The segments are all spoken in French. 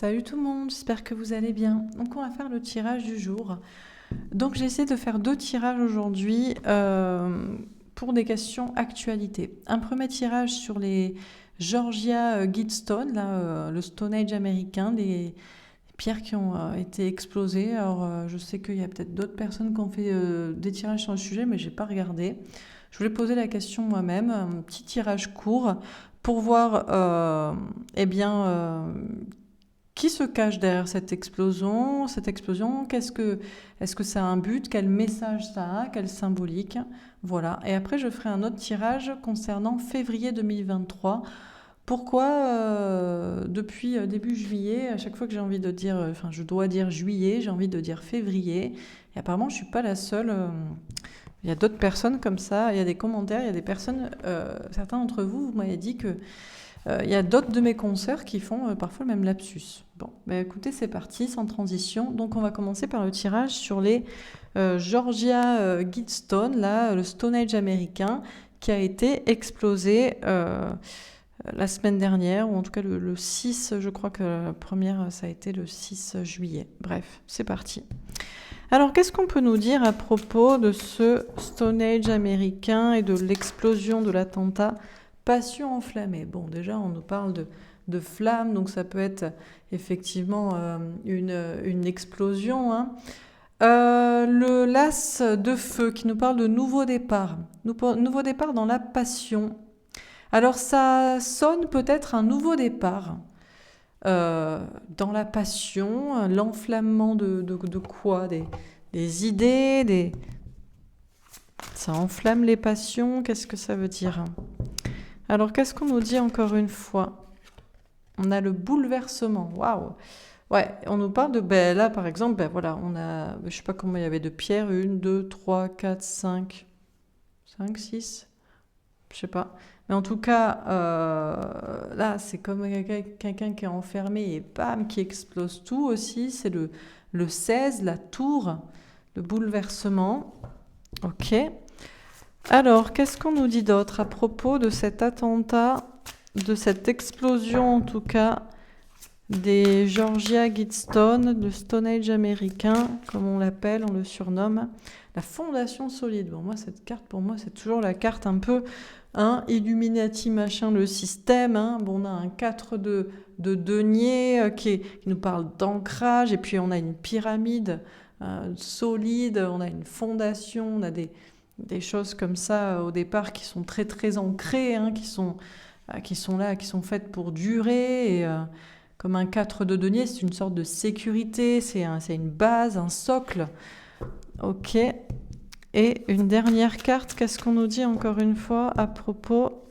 Salut tout le monde, j'espère que vous allez bien. Donc on va faire le tirage du jour. Donc j'ai essayé de faire deux tirages aujourd'hui pour des questions actualité. Un premier tirage sur les Georgia Guidestone, là, le Stone Age américain, des pierres qui ont été explosées. Alors je sais qu'il y a peut-être d'autres personnes qui ont fait des tirages sur le sujet, mais j'ai pas regardé. Je voulais poser la question moi-même, un petit tirage court pour voir eh bien, qui se cache derrière cette explosion? Est-ce que ça a un but? Quel message ça a? Quelle symbolique? Voilà. Et après, je ferai un autre tirage concernant février 2023. Pourquoi, depuis début juillet, à chaque fois que j'ai envie de dire, enfin, je dois dire juillet, j'ai envie de dire février. Et apparemment, je suis pas la seule. Il y a d'autres personnes comme ça. Il y a des commentaires, il y a des personnes. Certains d'entre vous, vous m'avez dit que il y a d'autres de mes consoeurs qui font parfois le même lapsus. Bon, bah écoutez, c'est parti, sans transition. Donc on va commencer par le tirage sur les Georgia Guidestone, là, le Stone Age américain, qui a été explosé la semaine dernière, ou en tout cas le 6, je crois que la première, ça a été le 6 juillet. Bref, c'est parti. Alors, qu'est-ce qu'on peut nous dire à propos de ce Stone Age américain et de l'explosion de l'attentat Passion enflammée? Bon, déjà, on nous parle de flammes, donc ça peut être effectivement une explosion. Hein. Le las de feu qui nous parle de nouveau départ. Nouveau départ dans la passion. Alors, ça sonne peut-être un nouveau départ. Dans la passion, l'enflammement de quoi? Des idées, ça enflamme les passions, qu'est-ce que ça veut dire? Alors, qu'est-ce qu'on nous dit encore une fois? On a le bouleversement, waouh! Ouais, on nous parle de, ben là par exemple, ben voilà, on a, je sais pas combien il y avait de pierres, 1, 2, 3, 4, 5, 6, je sais pas. Mais en tout cas, là, c'est comme quelqu'un qui est enfermé et bam, qui explose tout aussi. C'est le 16, la tour, le bouleversement. Ok. Alors, qu'est-ce qu'on nous dit d'autre à propos de cet attentat, de cette explosion en tout cas, des Georgia Guidestone, le Stone Age américain, comme on l'appelle, on le surnomme, la fondation solide. Bon, moi, cette carte, pour moi, c'est toujours la carte un peu Illuminati, machin, le système. Hein. Bon, on a un 4 de denier qui nous parle d'ancrage, et puis on a une pyramide solide, on a une fondation, on a des choses comme ça au départ qui sont très très ancrées, hein, qui sont là, qui sont faites pour durer. Et, comme un 4 de denier, c'est une sorte de sécurité, c'est une base, un socle. Ok. Et une dernière carte, qu'est-ce qu'on nous dit encore une fois à propos?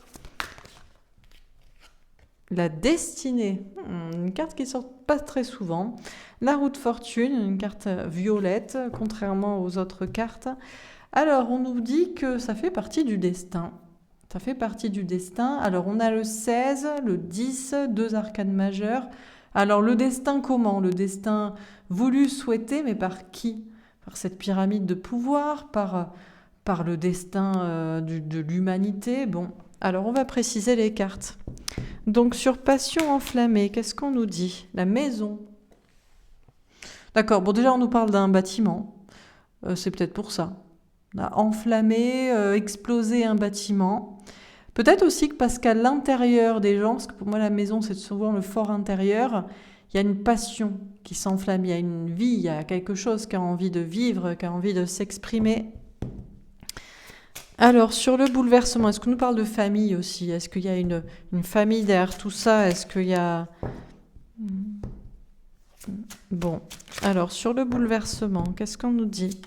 La destinée. Une carte qui sort pas très souvent. La roue de fortune, une carte violette, contrairement aux autres cartes. Alors, on nous dit que ça fait partie du destin. Ça fait partie du destin. Alors, on a le 16, le 10, deux arcanes majeures. Alors, le destin comment? Le destin voulu, souhaité, mais par qui? Par cette pyramide de pouvoir, par le destin de l'humanité. Bon, alors on va préciser les cartes. Donc, sur passion enflammée, qu'est-ce qu'on nous dit? La maison. D'accord, bon, déjà, on nous parle d'un bâtiment. C'est peut-être pour ça. On a enflammé, explosé un bâtiment. Peut-être aussi que parce qu'à l'intérieur des gens, parce que pour moi la maison c'est souvent le fort intérieur, il y a une passion qui s'enflamme, il y a une vie, il y a quelque chose qui a envie de vivre, qui a envie de s'exprimer. Alors sur le bouleversement, est-ce qu'on nous parle de famille aussi? Est-ce qu'il y a une famille derrière tout ça? Est-ce qu'il y a... Bon, alors sur le bouleversement, qu'est-ce qu'on nous dit?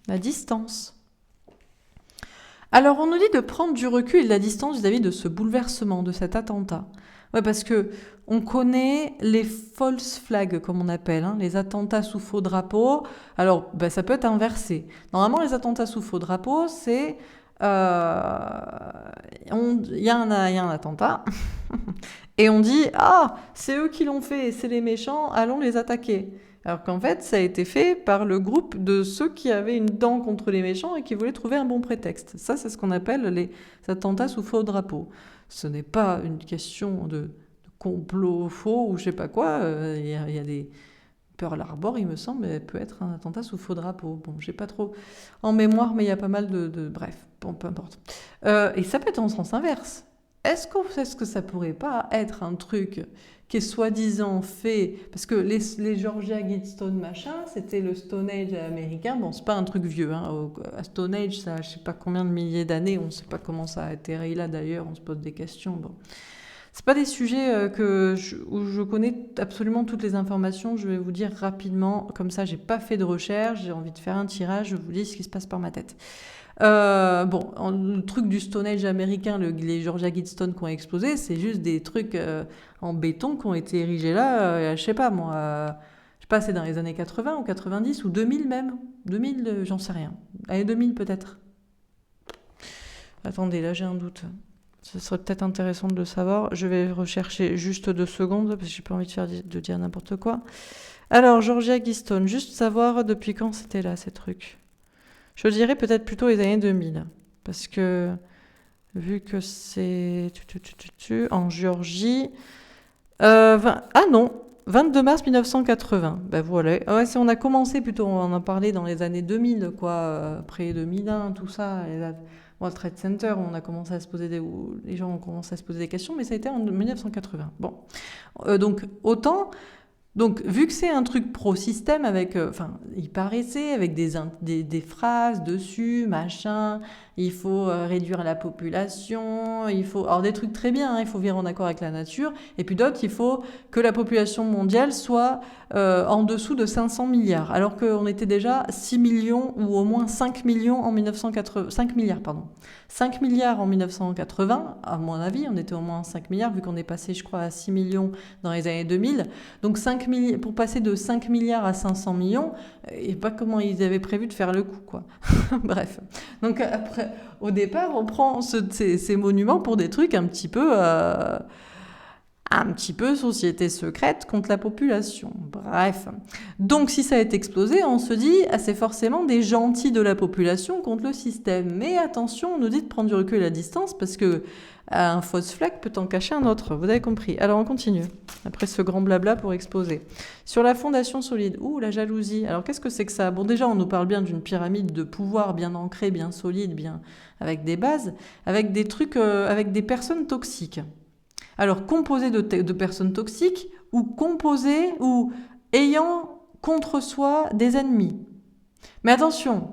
La distance. Alors, on nous dit de prendre du recul et de la distance vis-à-vis de ce bouleversement, de cet attentat. Ouais, parce que on connaît les false flags, comme on appelle, hein, les attentats sous faux drapeau. Alors, ben, ça peut être inversé. Normalement, les attentats sous faux drapeau, c'est... Il y a un attentat, et on dit « Ah, c'est eux qui l'ont fait, c'est les méchants, allons les attaquer ». Alors qu'en fait, ça a été fait par le groupe de ceux qui avaient une dent contre les méchants et qui voulaient trouver un bon prétexte. Ça, c'est ce qu'on appelle les attentats sous faux drapeau. Ce n'est pas une question de complot faux ou je sais pas quoi. Il y a des Pearl Harbor, il me semble, peut être un attentat sous faux drapeau. Bon, j'ai pas trop en mémoire, mais il y a pas mal bref, bon, peu importe. Et ça peut être en sens inverse. Est-ce que ça pourrait pas être un truc qui est soi-disant fait... Parce que les Georgia Guidestone, machin, c'était le Stone Age américain. Bon, c'est pas un truc vieux. Hein. À Stone Age, ça a je sais pas combien de milliers d'années. On sait pas comment ça a atterri là, d'ailleurs. On se pose des questions. Bon. C'est pas des sujets où je connais absolument toutes les informations. Je vais vous dire rapidement, comme ça, j'ai pas fait de recherche, j'ai envie de faire un tirage, je vous dis ce qui se passe par ma tête. Le truc du Stone Age américain, les Georgia Guidestone qui ont explosé, c'est juste des trucs en béton qui ont été érigés là, je sais pas moi, je sais pas, c'est dans les années 80 ou 90 ou 2000 même. 2000, j'en sais rien. Allez, 2000 peut-être. Attendez, là j'ai un doute. Ce serait peut-être intéressant de le savoir. Je vais rechercher juste 2 secondes parce que j'ai pas envie de dire n'importe quoi. Alors, Georgia Guidestone, juste savoir depuis quand c'était là ces trucs. Je dirais peut-être plutôt les années 2000 parce que vu que c'est en Géorgie, ah non, 22 mars 1980. Ben voilà. Ouais, on a commencé plutôt, on en a parlé dans les années 2000 quoi, après 2001, tout ça. World Trade Center, on a commencé à se poser les gens ont commencé à se poser des questions, mais ça a été en 1980. Bon, donc autant, vu que c'est un truc pro-système avec, il paraissait avec des phrases dessus, machin, il faut réduire la population, alors des trucs très bien, hein, il faut vivre en accord avec la nature, et puis d'autres, il faut que la population mondiale soit en dessous de 500 milliards, alors qu'on était déjà 6 millions ou au moins 5 millions en 1980, 5 milliards, pardon. 5 milliards en 1980, à mon avis, on était au moins 5 milliards, vu qu'on est passé, je crois, à 6 millions dans les années 2000. Donc pour passer de 5 milliards à 500 millions, et pas comment ils avaient prévu de faire le coup, quoi. Bref. Donc après, au départ, on prend ces monuments pour des trucs un petit peu société secrète contre la population. Bref. Donc si ça a été explosé, on se dit, c'est forcément des gentils de la population contre le système. Mais attention, on nous dit de prendre du recul et la distance parce que un fausse flag peut en cacher un autre. Vous avez compris. Alors on continue. Après ce grand blabla pour exposer. Sur la fondation solide. La jalousie. Alors qu'est-ce que c'est que ça ? Bon, déjà, on nous parle bien d'une pyramide de pouvoir bien ancrée, bien solide, bien avec des bases, avec des trucs, avec des personnes toxiques. Alors, composé de personnes toxiques ou composé ou ayant contre soi des ennemis. Mais attention,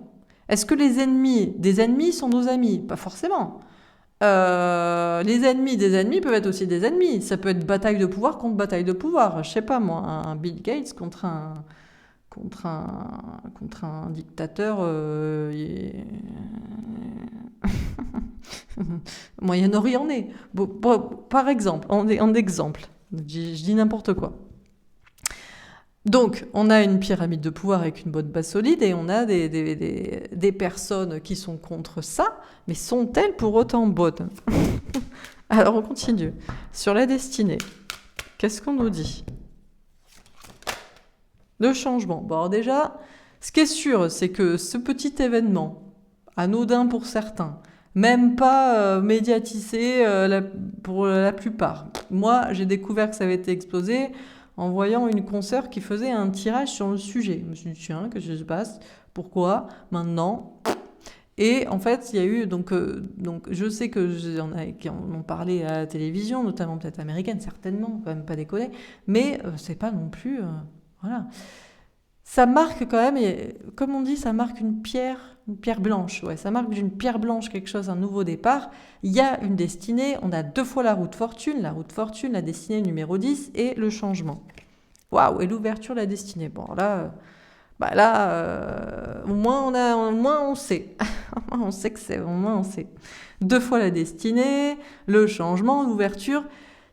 est-ce que les ennemis des ennemis sont nos amis ? Pas forcément. Les ennemis des ennemis peuvent être aussi des ennemis. Ça peut être bataille de pouvoir contre bataille de pouvoir. Je sais pas moi, un Bill Gates contre un dictateur moyen-orientais. Bon, par exemple, en exemple, je dis n'importe quoi. Donc, on a une pyramide de pouvoir avec une bonne base solide et on a des personnes qui sont contre ça, mais sont-elles pour autant bonnes ? Alors, on continue. Sur la destinée, qu'est-ce qu'on nous dit ? Le changement. Bon, alors déjà, ce qui est sûr, c'est que ce petit événement, anodin pour certains, même pas médiatisé pour la plupart. Moi, j'ai découvert que ça avait été explosé en voyant une consoeur qui faisait un tirage sur le sujet. Je me suis dit, tiens, qu'est-ce qui se passe ? Pourquoi ? Maintenant ? Et en fait, il y a eu, donc je sais qu'il y en a qui en ont parlé à la télévision, notamment peut-être américaine, certainement, quand même pas déconner, mais c'est pas non plus... voilà. Ça marque quand même, et comme on dit, ça marque une pierre blanche. Ouais, ça marque d'une pierre blanche quelque chose, un nouveau départ. Il y a une destinée, on a 2 fois la route fortune, la destinée numéro 10 et le changement. Waouh, et l'ouverture de la destinée. Bon, là, au moins on sait. On sait que c'est, au moins on sait. 2 fois la destinée, le changement, l'ouverture.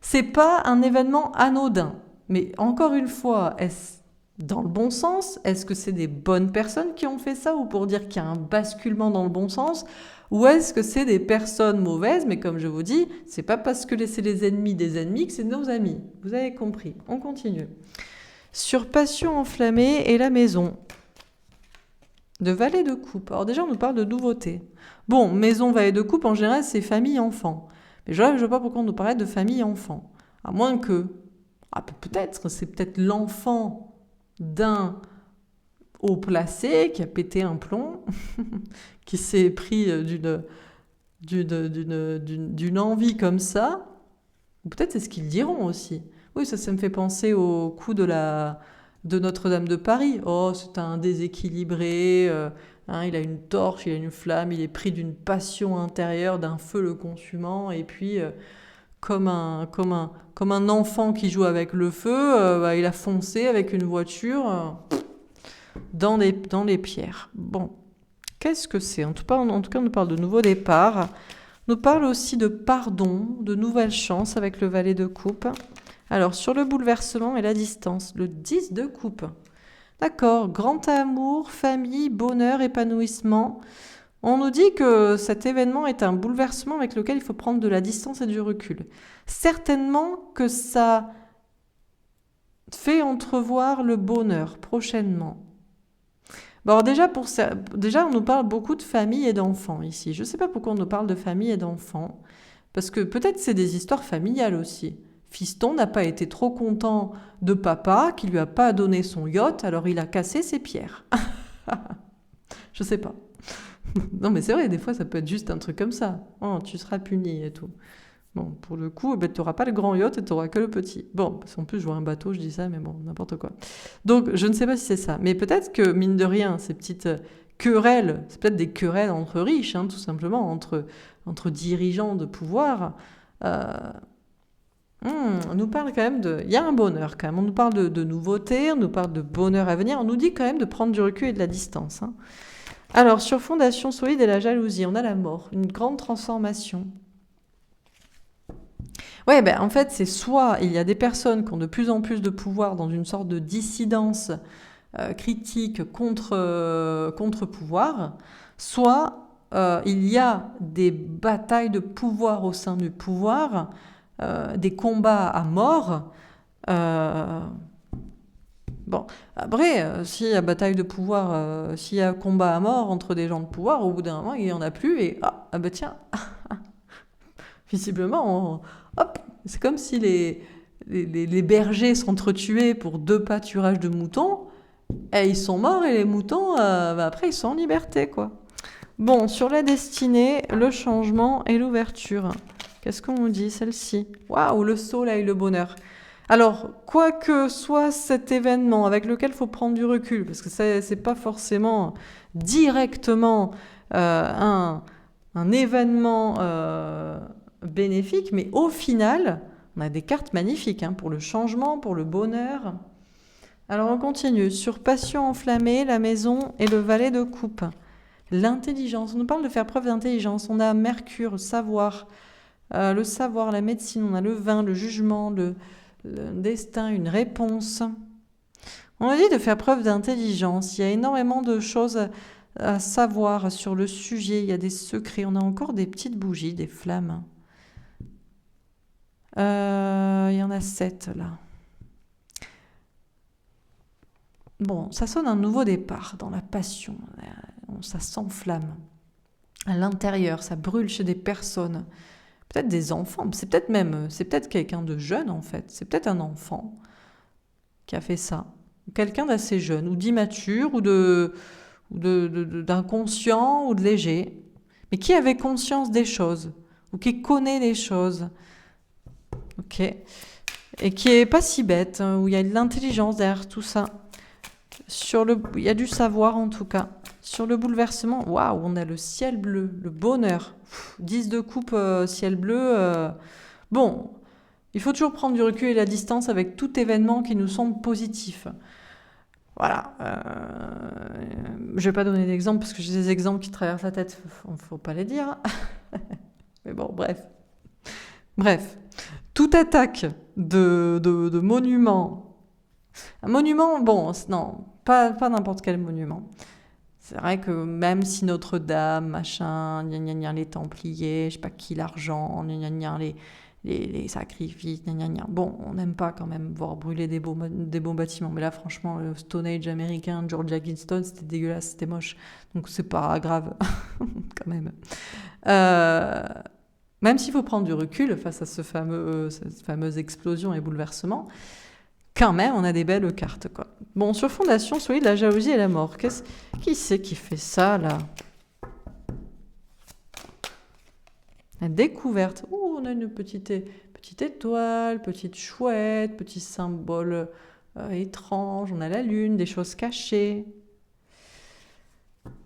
C'est pas un événement anodin. Mais encore une fois, est-ce dans le bon sens ? Est-ce que c'est des bonnes personnes qui ont fait ça ou pour dire qu'il y a un basculement dans le bon sens ? Ou est-ce que c'est des personnes mauvaises ? Mais comme je vous dis, c'est pas parce que c'est les ennemis des ennemis que c'est nos amis. Vous avez compris. On continue. Sur passion enflammée et la maison. De valet de coupe. Alors déjà, on nous parle de nouveauté. Bon, maison, valet de coupe, en général, c'est famille-enfant. Mais je ne vois pas pourquoi on nous parlait de famille-enfant. À moins que, peut-être, c'est peut-être l'enfant d'un haut placé qui a pété un plomb, qui s'est pris d'une envie comme ça. Ou peut-être c'est ce qu'ils diront aussi. Oui, ça me fait penser au coup de Notre-Dame de Paris. Oh, c'est un déséquilibré, il a une torche, il a une flamme, il est pris d'une passion intérieure, d'un feu le consumant, et puis comme un enfant qui joue avec le feu, il a foncé avec une voiture dans les pierres. Bon, qu'est-ce que c'est ? En tout cas, on nous parle de nouveau départ. On nous parle aussi de pardon, de nouvelles chances avec le valet de coupe. Alors, sur le bouleversement et la distance, le 10 de coupe. D'accord, grand amour, famille, bonheur, épanouissement. On nous dit que cet événement est un bouleversement avec lequel il faut prendre de la distance et du recul. Certainement que ça fait entrevoir le bonheur prochainement. Bon, alors déjà, on nous parle beaucoup de famille et d'enfants ici. Je ne sais pas pourquoi on nous parle de famille et d'enfants, parce que peut-être c'est des histoires familiales aussi. Fiston n'a pas été trop content de papa, qui lui a pas donné son yacht, alors il a cassé ses pierres. Je sais pas. Non mais c'est vrai, des fois ça peut être juste un truc comme ça. Oh, tu seras puni et tout. Bon, pour le coup, tu n'auras pas le grand yacht et tu n'auras que le petit. Bon, parce qu'en plus je vois un bateau, je dis ça, mais bon, n'importe quoi. Donc je ne sais pas si c'est ça. Mais peut-être que, mine de rien, ces petites querelles, c'est peut-être des querelles entre riches, tout simplement, entre dirigeants de pouvoir. On nous parle quand même il y a un bonheur quand même. On nous parle de nouveautés, on nous parle de bonheur à venir. On nous dit quand même de prendre du recul et de la distance. Alors, sur fondation solide et la jalousie, on a la mort, une grande transformation. Ouais, en fait, c'est soit il y a des personnes qui ont de plus en plus de pouvoir dans une sorte de dissidence critique contre pouvoir, soit il y a des batailles de pouvoir au sein du pouvoir, des combats à mort. Bon, après, s'il y a bataille de pouvoir, s'il y a combat à mort entre des gens de pouvoir, au bout d'un moment, il n'y en a plus et tiens, visiblement, hop, c'est comme si les bergers s'entretuaient pour 2 pâturages de moutons, et ils sont morts et les moutons, après, ils sont en liberté, quoi. Bon, sur la destinée, le changement et l'ouverture. Qu'est-ce qu'on nous dit, celle-ci ? Waouh, le soleil, le bonheur. Alors, quoi que soit cet événement avec lequel il faut prendre du recul, parce que c'est pas forcément directement un événement bénéfique, mais au final, on a des cartes magnifiques pour le changement, pour le bonheur. Alors, on continue. Sur passion enflammée, la maison et le valet de coupe. L'intelligence. On nous parle de faire preuve d'intelligence. On a Mercure, le savoir, la médecine. On a le vin, le jugement, le destin, une réponse. On a dit de faire preuve d'intelligence. Il y a énormément de choses à savoir sur le sujet. Il y a des secrets. On a encore des petites bougies, des flammes. Il y en a 7 là. Bon, ça sonne un nouveau départ dans la passion. Ça s'enflamme. À l'intérieur, ça brûle chez des personnes. Peut-être des enfants. C'est peut-être quelqu'un de jeune en fait. C'est peut-être un enfant qui a fait ça. Quelqu'un d'assez jeune, ou d'immature, ou d'inconscient, ou de léger. Mais qui avait conscience des choses, ou qui connaît les choses. Ok. Et qui est pas si bête, où il y a de l'intelligence derrière tout ça. Il y a du savoir en tout cas. Sur le bouleversement, waouh, on a le ciel bleu, le bonheur. 10 de coupe, ciel bleu. Bon, il faut toujours prendre du recul et la distance avec tout événement qui nous semble positif. Voilà. Je vais pas donner d'exemple parce que j'ai des exemples qui traversent la tête. Faut pas les dire. Mais bon, bref. Toute attaque de monument. Un monument, bon, non, pas n'importe quel monument. C'est vrai que même si Notre-Dame, machin, les Templiers, je sais pas qui, l'argent, les sacrifices, bon, on n'aime pas quand même voir brûler des beaux bâtiments. Mais là, franchement, le Stone Age américain, Georgia Guidestones, c'était dégueulasse, c'était moche. Donc c'est pas grave, quand même. Même s'il faut prendre du recul face à cette fameuse explosion et bouleversement, quand même, on a des belles cartes, quoi. Bon, sur Fondation, soyez de la jalousie et la mort. Qui c'est qui fait ça, là? La découverte. Ouh, on a une petite étoile, petite chouette, petit symbole étrange. On a la lune, des choses cachées.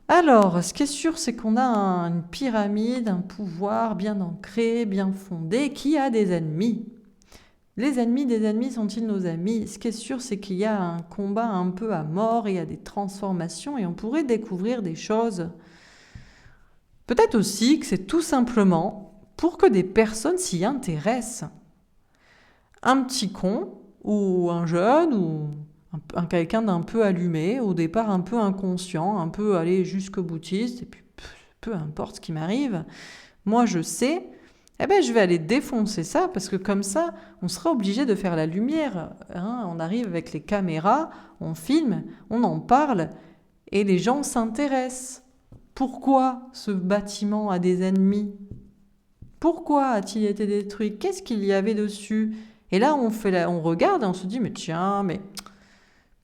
Alors, ce qui est sûr, c'est qu'on a une pyramide, un pouvoir bien ancré, bien fondé, qui a des ennemis. Les ennemis des ennemis sont-ils nos amis? Ce qui est sûr, c'est qu'il y a un combat un peu à mort, il y a des transformations et on pourrait découvrir des choses. Peut-être aussi que c'est tout simplement pour que des personnes s'y intéressent. Un petit con ou un jeune ou quelqu'un d'un peu allumé, au départ un peu inconscient, un peu allé jusqu'au boutiste, et puis peu importe ce qui m'arrive, moi je sais, eh ben je vais aller défoncer ça, parce que comme ça, on sera obligé de faire la lumière. Hein, on arrive avec les caméras, on filme, on en parle, et les gens s'intéressent. Pourquoi ce bâtiment a des ennemis? Pourquoi a-t-il été détruit? Qu'est-ce qu'il y avait dessus? Et là, on regarde et on se dit, mais tiens, mais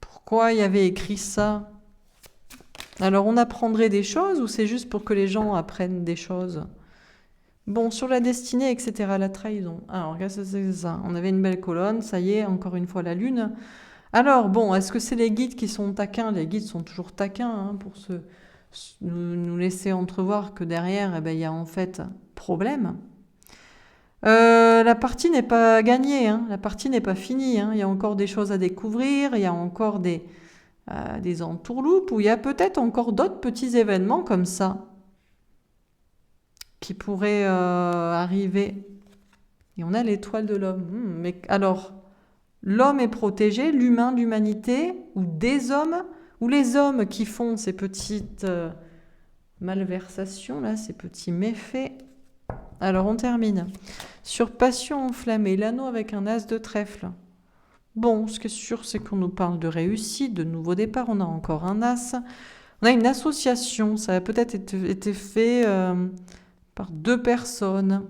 pourquoi il y avait écrit ça? Alors, on apprendrait des choses ou c'est juste pour que les gens apprennent des choses? Bon, sur la destinée, etc., la trahison. Alors, qu'est-ce que c'est ça? On avait une belle colonne, ça y est, encore une fois la lune. Alors, bon, est-ce que c'est les guides qui sont taquins? Les guides sont toujours taquins hein, pour nous laisser entrevoir que derrière, eh ben, il y a en fait problème. La partie n'est pas gagnée, hein, la partie n'est pas finie. Hein, il y a encore des choses à découvrir, il y a encore des entourloupes, ou il y a peut-être encore d'autres petits événements comme ça qui pourraient arriver. Et on a l'étoile de l'homme. Mais alors, l'homme est protégé, l'humain, l'humanité, ou des hommes, ou les hommes qui font ces petites malversations, là, ces petits méfaits. Alors, on termine. Sur passion enflammée, l'anneau avec un as de trèfle. Bon, ce qui est sûr, c'est qu'on nous parle de réussite, de nouveau départ. On a encore un as. On a une association. Ça a peut-être été fait par deux personnes.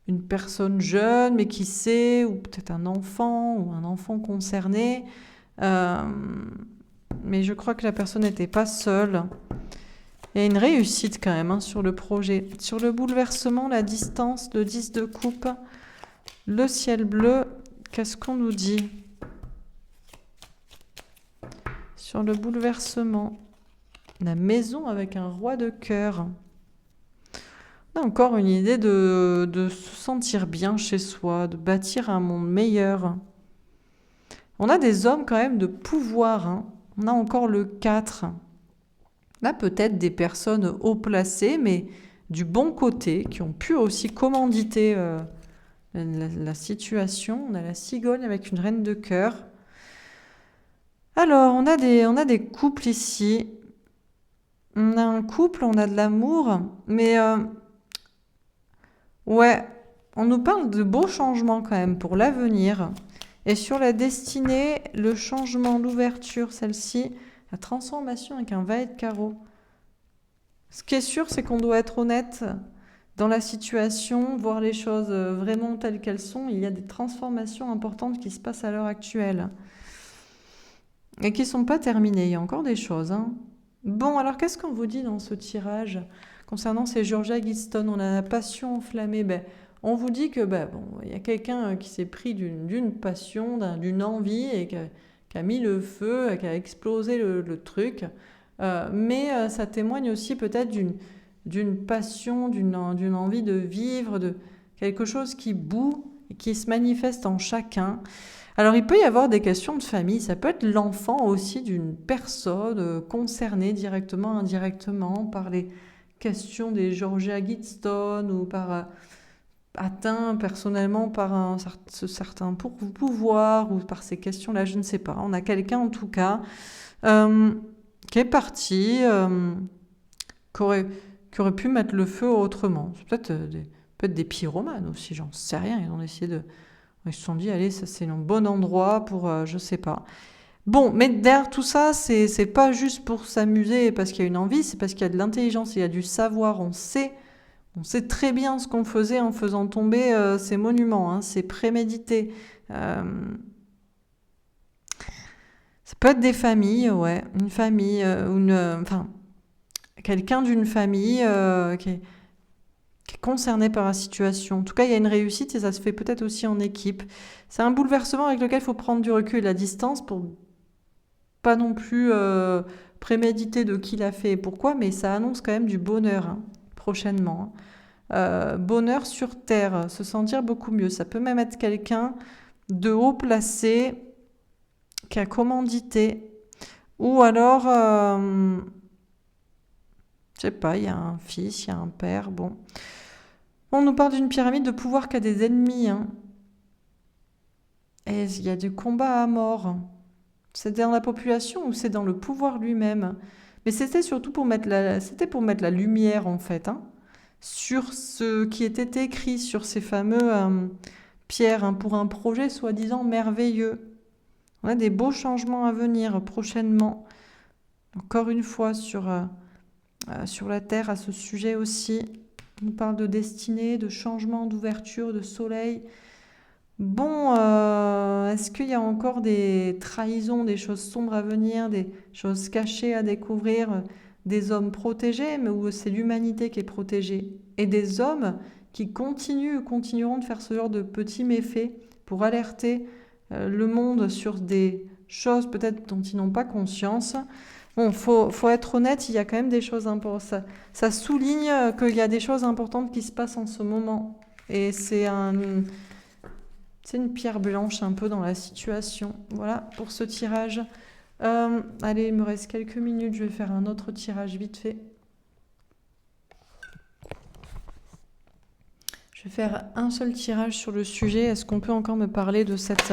Une personne jeune, mais qui sait, ou peut-être un enfant concerné. Mais je crois que la personne n'était pas seule. Il y a une réussite quand même hein, sur le projet. Sur le bouleversement, la distance, le 10 de coupe, le ciel bleu, qu'est-ce qu'on nous dit? Sur le bouleversement, la maison avec un roi de cœur. On a encore une idée de se sentir bien chez soi, de bâtir un monde meilleur. On a des hommes quand même de pouvoir. Hein. On a encore le 4. Là, peut-être des personnes haut placées, mais du bon côté, qui ont pu aussi commanditer la situation. On a la cigogne avec une reine de cœur. Alors, on a des couples ici. On a un couple, on a de l'amour, mais ouais, on nous parle de beaux changements quand même pour l'avenir. Et sur la destinée, le changement, l'ouverture, celle-ci, la transformation avec un valet de carreau. Ce qui est sûr, c'est qu'on doit être honnête dans la situation, voir les choses vraiment telles qu'elles sont. Il y a des transformations importantes qui se passent à l'heure actuelle et qui ne sont pas terminées. Il y a encore des choses. Hein. Bon, alors qu'est-ce qu'on vous dit dans ce tirage concernant ces Georgia Guidstone? On a la passion enflammée. On vous dit que il y a quelqu'un qui s'est pris d'une passion, d'une envie et qui a mis le feu, qui a explosé le truc. Mais ça témoigne aussi peut-être d'une passion, d'une envie de vivre, de quelque chose qui bout et qui se manifeste en chacun. Alors il peut y avoir des questions de famille, ça peut être l'enfant aussi d'une personne concernée directement, indirectement par les questions des Georgia Guidstone ou par atteint personnellement par ce certain pouvoir ou par ces questions-là, je ne sais pas. On a quelqu'un en tout cas qui est parti, qui aurait pu mettre le feu autrement. C'est peut-être des pyromanes aussi, j'en sais rien. Ils se sont dit, allez, ça c'est un bon endroit pour, je sais pas. Bon, mais derrière tout ça, c'est pas juste pour s'amuser parce qu'il y a une envie, c'est parce qu'il y a de l'intelligence, il y a du savoir, on sait On sait très bien ce qu'on faisait en faisant tomber ces monuments, hein, c'est prémédité. Euh, Ça peut être des familles, ouais, une famille, enfin, quelqu'un d'une famille qui est concerné par la situation. En tout cas, il y a une réussite et ça se fait peut-être aussi en équipe. C'est un bouleversement avec lequel il faut prendre du recul et de la distance pour pas non plus préméditer de qui l'a fait et pourquoi, mais ça annonce quand même du bonheur hein, prochainement. Bonheur sur terre, se sentir beaucoup mieux. Ça peut même être quelqu'un de haut placé qui a commandité, ou alors, je sais pas, il y a un fils, il y a un père, bon. On nous parle d'une pyramide de pouvoir qui a des ennemis, hein. Et il y a du combat à mort. C'est dans la population ou c'est dans le pouvoir lui-même? Mais c'était surtout pour mettre la lumière, en fait, hein, sur ce qui était écrit sur ces fameux pierres, hein, pour un projet soi-disant merveilleux. On a des beaux changements à venir prochainement. Encore une fois, sur la Terre, à ce sujet aussi. On nous parle de destinée, de changement, d'ouverture, de soleil. Bon, est-ce qu'il y a encore des trahisons, des choses sombres à venir, des choses cachées à découvrir, des hommes protégés, mais où c'est l'humanité qui est protégée, et des hommes qui continueront de faire ce genre de petits méfaits pour alerter le monde sur des choses peut-être dont ils n'ont pas conscience. Bon, faut être honnête, il y a quand même des choses importantes. Ça souligne qu'il y a des choses importantes qui se passent en ce moment. Et c'est une pierre blanche un peu dans la situation. Voilà pour ce tirage. Allez, il me reste quelques minutes, je vais faire un autre tirage vite fait. Je vais faire un seul tirage sur le sujet. Est-ce qu'on peut encore me parler de cet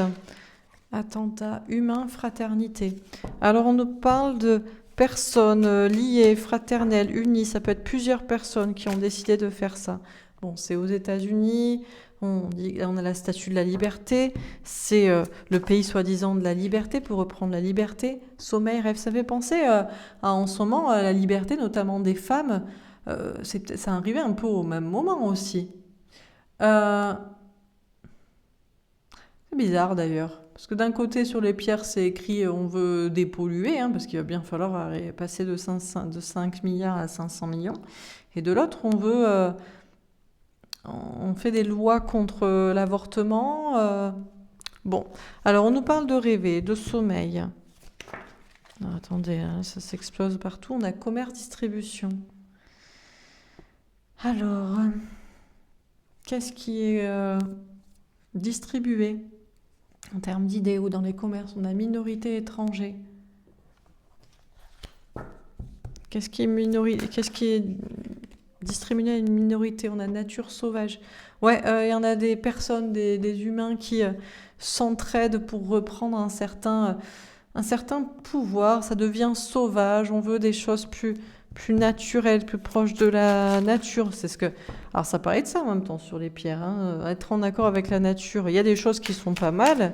attentat humain, fraternité? Alors on nous parle de personnes liées, fraternelles, unies. Ça peut être plusieurs personnes qui ont décidé de faire ça. Bon, c'est aux États-Unis. On a la statue de la liberté. C'est le pays soi-disant de la liberté, pour reprendre la liberté. Sommeil, rêve, ça fait penser en ce moment à la liberté, notamment des femmes. Ça arrivait un peu au même moment aussi. Euh, c'est bizarre d'ailleurs. Parce que d'un côté, sur les pierres, c'est écrit on veut dépolluer, hein, parce qu'il va bien falloir passer de 5 milliards à 500 millions. Et de l'autre, on fait des lois contre l'avortement. Bon, alors on nous parle de rêver, de sommeil. Non, attendez, hein, ça s'explose partout. On a commerce, distribution. Alors, qu'est-ce qui est distribué en termes d'idées ou dans les commerces? On a minorité étranger. Qu'est-ce qui est distribué à une minorité? On a nature sauvage. Ouais, il y en a des personnes, des humains qui s'entraident pour reprendre un certain pouvoir. Ça devient sauvage. On veut des choses plus naturelles, plus proches de la nature. Alors ça parlait de ça en même temps sur les pierres, hein, être en accord avec la nature. Il y a des choses qui sont pas mal.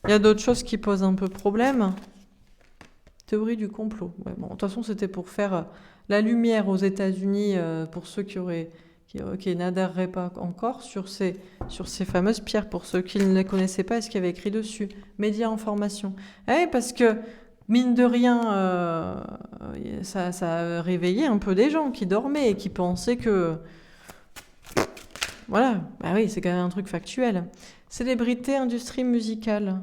Il y a d'autres choses qui posent un peu problème. Théorie du complot. Ouais, bon, de toute façon, c'était pour faire la lumière aux États-Unis pour ceux qui n'adhéreraient pas encore sur ces fameuses pierres, pour ceux qui ne les connaissaient pas et ce qu'il y avait écrit dessus. Médias information. Parce que, mine de rien, ça a réveillé un peu des gens qui dormaient et qui pensaient que... Voilà, bah oui, c'est quand même un truc factuel. Célébrité, industrie musicale.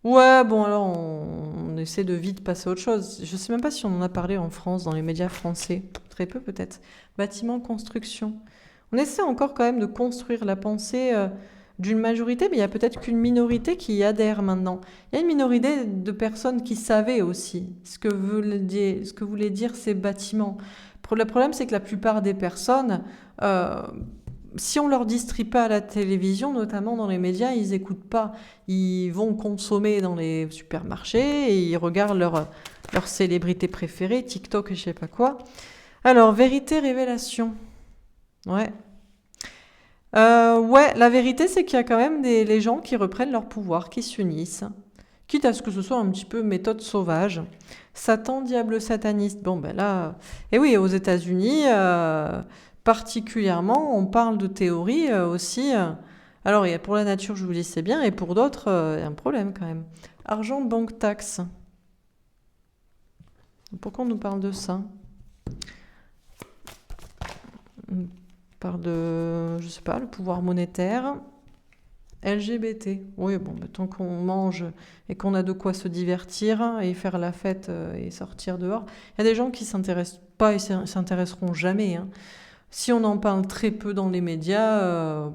Ouais, bon, alors on essaie de vite passer à autre chose. Je sais même pas si on en a parlé en France, dans les médias français. Très peu peut-être. Bâtiment, construction. On essaie encore quand même de construire la pensée d'une majorité, mais il y a peut-être qu'une minorité qui y adhère maintenant. Il y a une minorité de personnes qui savaient aussi ce que voulaient dire ces bâtiments. Le problème, c'est que la plupart des personnes, si on leur distribue pas à la télévision, notamment dans les médias, ils écoutent pas. Ils vont consommer dans les supermarchés et ils regardent leur célébrité préférée, TikTok et je sais pas quoi. Alors, vérité, révélation. Ouais. Ouais, la vérité, c'est qu'il y a quand même les gens qui reprennent leur pouvoir, qui s'unissent, quitte à ce que ce soit un petit peu méthode sauvage. Satan, diable sataniste. Bon, ben là... Et oui, aux États-Unis, particulièrement, on parle de théorie aussi. Alors, il y a pour la nature, je vous dis, c'est bien, et pour d'autres, il y a un problème quand même. Argent, banque, taxe. Pourquoi on nous parle de ça? On parle de, je sais pas, le pouvoir monétaire. LGBT. Oui, bon, tant qu'on mange et qu'on a de quoi se divertir et faire la fête et sortir dehors. Il y a des gens qui s'intéressent pas et s'intéresseront jamais, hein. Si on en parle très peu dans les médias,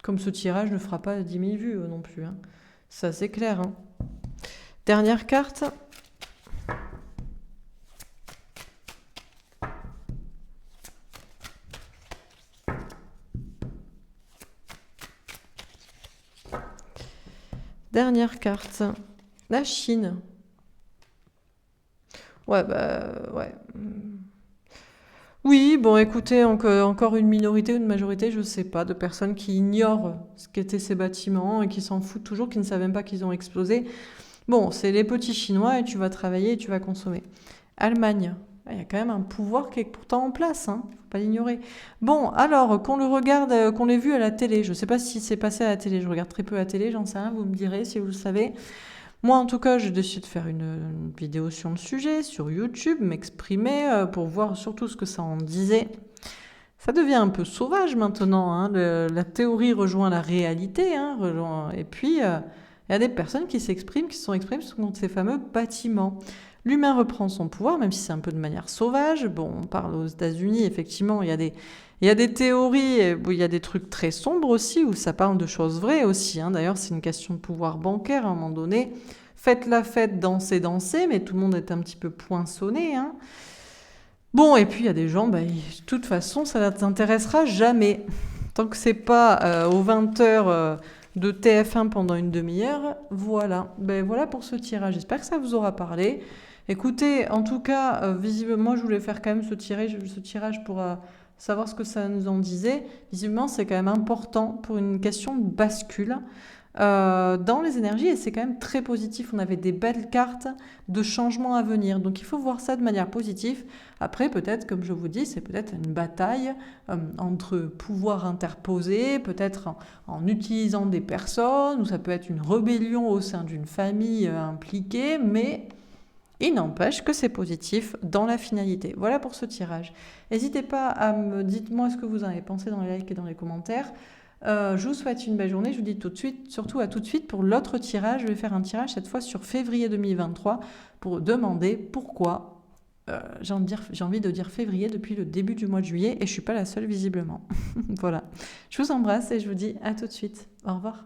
comme ce tirage ne fera pas 10 000 vues non plus, hein. Ça, c'est clair, hein. Dernière carte. Dernière carte. La Chine. Ouais, bah, ouais. Oui, bon, écoutez, encore une minorité ou une majorité, je sais pas, de personnes qui ignorent ce qu'étaient ces bâtiments et qui s'en foutent toujours, qui ne savent même pas qu'ils ont explosé. Bon, c'est les petits Chinois et tu vas travailler et tu vas consommer. Allemagne. Il y a quand même un pouvoir qui est pourtant en place, hein, faut pas l'ignorer. Bon, alors, qu'on le regarde, qu'on l'ait vu à la télé, je ne sais pas si c'est passé à la télé, je regarde très peu la télé, j'en sais rien, vous me direz si vous le savez. Moi, en tout cas, j'ai décidé de faire une vidéo sur le sujet, sur YouTube, m'exprimer pour voir surtout ce que ça en disait. Ça devient un peu sauvage maintenant, hein. La théorie rejoint la réalité, hein, et puis il y a des personnes qui s'expriment, qui se sont exprimées contre ces fameux bâtiments. L'humain reprend son pouvoir, même si c'est un peu de manière sauvage. Bon, on parle aux États-Unis, effectivement, il y a des théories, où il y a des trucs très sombres aussi, où ça parle de choses vraies aussi, hein. D'ailleurs, c'est une question de pouvoir bancaire à un moment donné. Faites la fête, dansez, dansez, mais tout le monde est un petit peu poinçonné, hein. Bon, et puis il y a des gens, de toute façon, ça ne t'intéressera jamais. Tant que c'est pas aux 20 h de TF1 pendant une demi-heure, voilà. Voilà pour ce tirage. J'espère que ça vous aura parlé. Écoutez, en tout cas, visiblement, je voulais faire quand même ce tirage pour savoir ce que ça nous en disait. Visiblement, c'est quand même important pour une question de bascule dans les énergies et c'est quand même très positif. On avait des belles cartes de changement à venir. Donc il faut voir ça de manière positive. Après, peut-être, comme je vous dis, c'est peut-être une bataille entre pouvoirs interposés, peut-être en utilisant des personnes, ou ça peut être une rébellion au sein d'une famille impliquée, mais il n'empêche que c'est positif dans la finalité. Voilà pour ce tirage. N'hésitez pas à dites-moi ce que vous en avez pensé dans les likes et dans les commentaires. Je vous souhaite une belle journée. Je vous dis tout de suite, surtout à tout de suite pour l'autre tirage. Je vais faire un tirage cette fois sur février 2023 pour demander pourquoi. J'ai envie de dire février depuis le début du mois de juillet et je suis pas la seule visiblement. Voilà. Je vous embrasse et je vous dis à tout de suite. Au revoir.